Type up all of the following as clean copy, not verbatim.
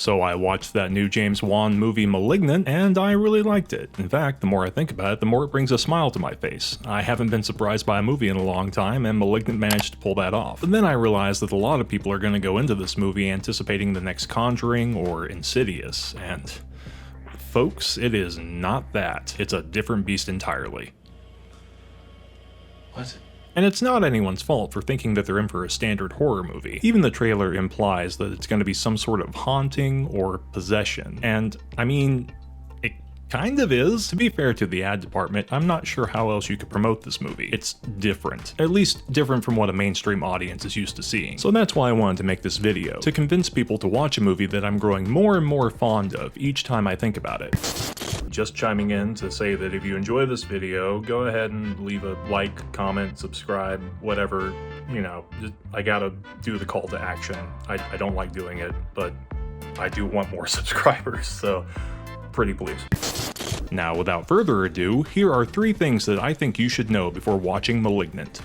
So I watched that new James Wan movie Malignant, and I really liked it. In fact, the more I think about it, the more it brings a smile to my face. I haven't been surprised by a movie in a long time, and Malignant managed to pull that off. But then I realized that a lot of people are going to go into this movie anticipating the next Conjuring or Insidious, and folks, it is not that. It's a different beast entirely. What? And it's not anyone's fault for thinking that they're in for a standard horror movie. Even the trailer implies that it's going to be some sort of haunting or possession. And, I mean, it kind of is. To be fair to the ad department, I'm not sure how else you could promote this movie. It's different. At least different from what a mainstream audience is used to seeing. So that's why I wanted to make this video, to convince people to watch a movie that I'm growing more and more fond of each time I think about it. Just chiming in to say that if you enjoy this video, go ahead and leave a like, comment, subscribe, whatever, you know, I gotta do the call to action. I don't like doing it, but I do want more subscribers, so pretty please. Now, without further ado, here are 3 things that I think you should know before watching Malignant.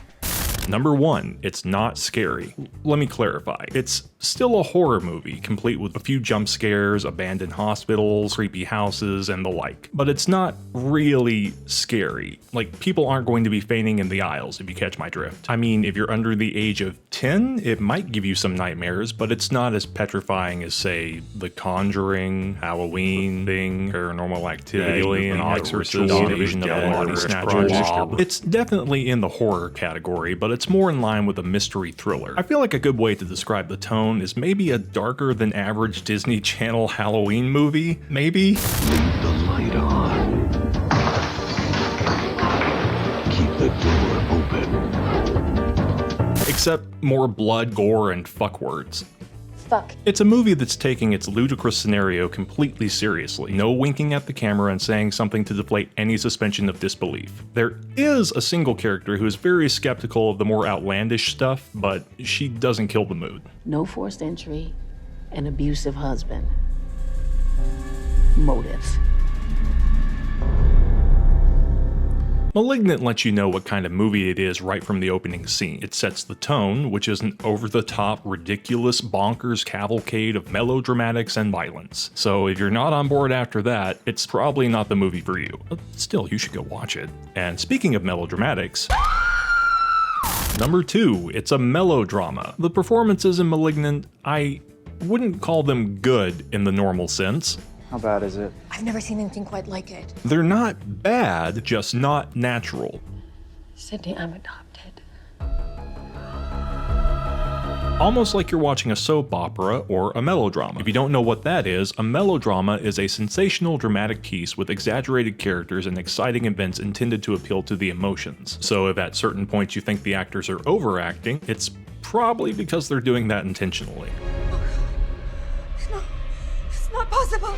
Number 1, it's not scary. Let me clarify. It's still a horror movie, complete with a few jump scares, abandoned hospitals, creepy houses, and the like. But it's not really scary. Like, people aren't going to be fainting in the aisles, if you catch my drift. I mean, if you're under the age of 10, it might give you some nightmares, but it's not as petrifying as, say, The Conjuring, Halloween, Thing, Paranormal Activity, Alien, Exorcist, Division of the Body Snatchers. It's definitely in the horror category, but it's more in line with a mystery thriller. I feel like a good way to describe the tone is maybe a darker than average Disney Channel Halloween movie, maybe? Leave the light on. Keep the door open. Except more blood, gore, and fuck words. Fuck. It's a movie that's taking its ludicrous scenario completely seriously. No winking at the camera and saying something to deflate any suspension of disbelief. There is a single character who is very skeptical of the more outlandish stuff, but she doesn't kill the mood. No forced entry, an abusive husband. Motive. Malignant lets you know what kind of movie it is right from the opening scene. It sets the tone, which is an over-the-top, ridiculous, bonkers cavalcade of melodramatics and violence. So if you're not on board after that, it's probably not the movie for you. But still, you should go watch it. And speaking of melodramatics, number 2, it's a melodrama. The performances in Malignant, I wouldn't call them good in the normal sense. How bad is it? I've never seen anything quite like it. They're not bad, just not natural. Sydney, I'm adopted. Almost like you're watching a soap opera or a melodrama. If you don't know what that is, a melodrama is a sensational dramatic piece with exaggerated characters and exciting events intended to appeal to the emotions. So if at certain points you think the actors are overacting, it's probably because they're doing that intentionally. No, it's not possible.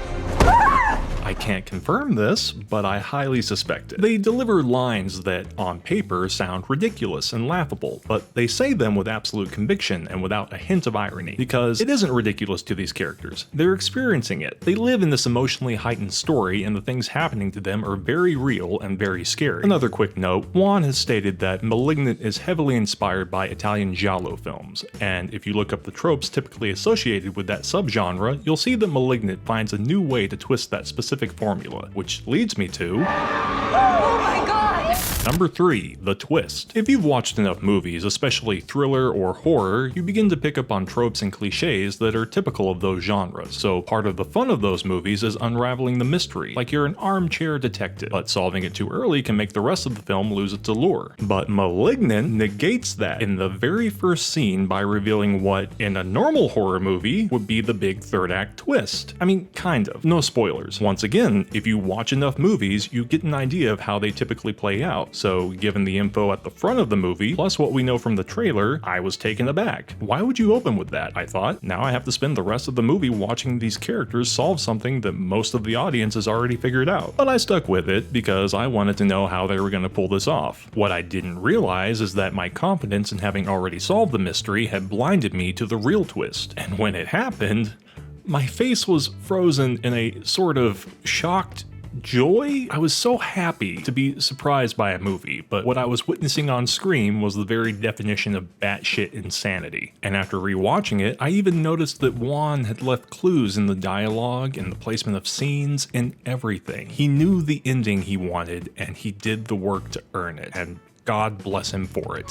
I can't confirm this, but I highly suspect it. They deliver lines that, on paper, sound ridiculous and laughable, but they say them with absolute conviction and without a hint of irony, because it isn't ridiculous to these characters. They're experiencing it. They live in this emotionally heightened story, and the things happening to them are very real and very scary. Another quick note, Wan has stated that Malignant is heavily inspired by Italian giallo films, and if you look up the tropes typically associated with that subgenre, you'll see that Malignant finds a new way to twist that specific formula, which leads me to... Oh my god! Number 3, the twist. If you've watched enough movies, especially thriller or horror, you begin to pick up on tropes and cliches that are typical of those genres. So part of the fun of those movies is unraveling the mystery, like you're an armchair detective, but solving it too early can make the rest of the film lose its allure. But Malignant negates that in the very first scene by revealing what, in a normal horror movie, would be the big third act twist. I mean, kind of. No spoilers. Once again, if you watch enough movies, you get an idea of how they typically play out. So given the info at the front of the movie, plus what we know from the trailer, I was taken aback. Why would you open with that? I thought. Now I have to spend the rest of the movie watching these characters solve something that most of the audience has already figured out. But I stuck with it because I wanted to know how they were going to pull this off. What I didn't realize is that my confidence in having already solved the mystery had blinded me to the real twist. And when it happened, my face was frozen in a sort of shocked joy? I was so happy to be surprised by a movie, but what I was witnessing on screen was the very definition of batshit insanity. And after rewatching it, I even noticed that Wan had left clues in the dialogue and the placement of scenes and everything. He knew the ending he wanted, and he did the work to earn it, and God bless him for it.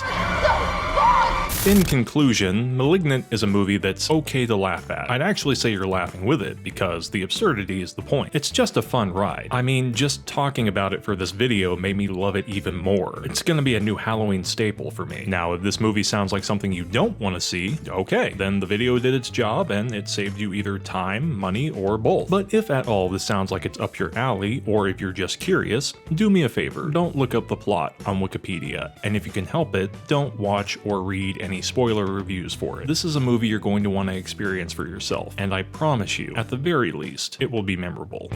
In conclusion, Malignant is a movie that's okay to laugh at. I'd actually say you're laughing with it because the absurdity is the point. It's just a fun ride. I mean, just talking about it for this video made me love it even more. It's gonna be a new Halloween staple for me. Now, if this movie sounds like something you don't want to see, okay, then the video did its job and it saved you either time, money, or both. But if at all this sounds like it's up your alley, or if you're just curious, do me a favor, don't look up the plot on Wikipedia, and if you can help it, don't watch or read any spoiler reviews for it. This is a movie you're going to want to experience for yourself, and I promise you, at the very least, it will be memorable.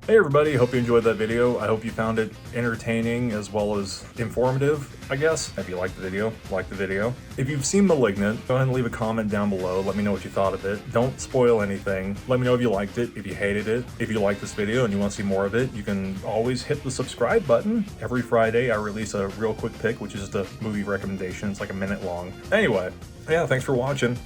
Hey everybody, hope you enjoyed that video. I hope you found it entertaining as well as informative, I guess. If you liked the video, like the video. If you've seen Malignant, go ahead and leave a comment down below. Let me know what you thought of it. Don't spoil anything. Let me know if you liked it, if you hated it. If you liked this video and you want to see more of it, you can always hit the subscribe button. Every Friday I release a real quick pick, which is just a movie recommendation. It's like a minute long. Anyway, yeah, thanks for watching.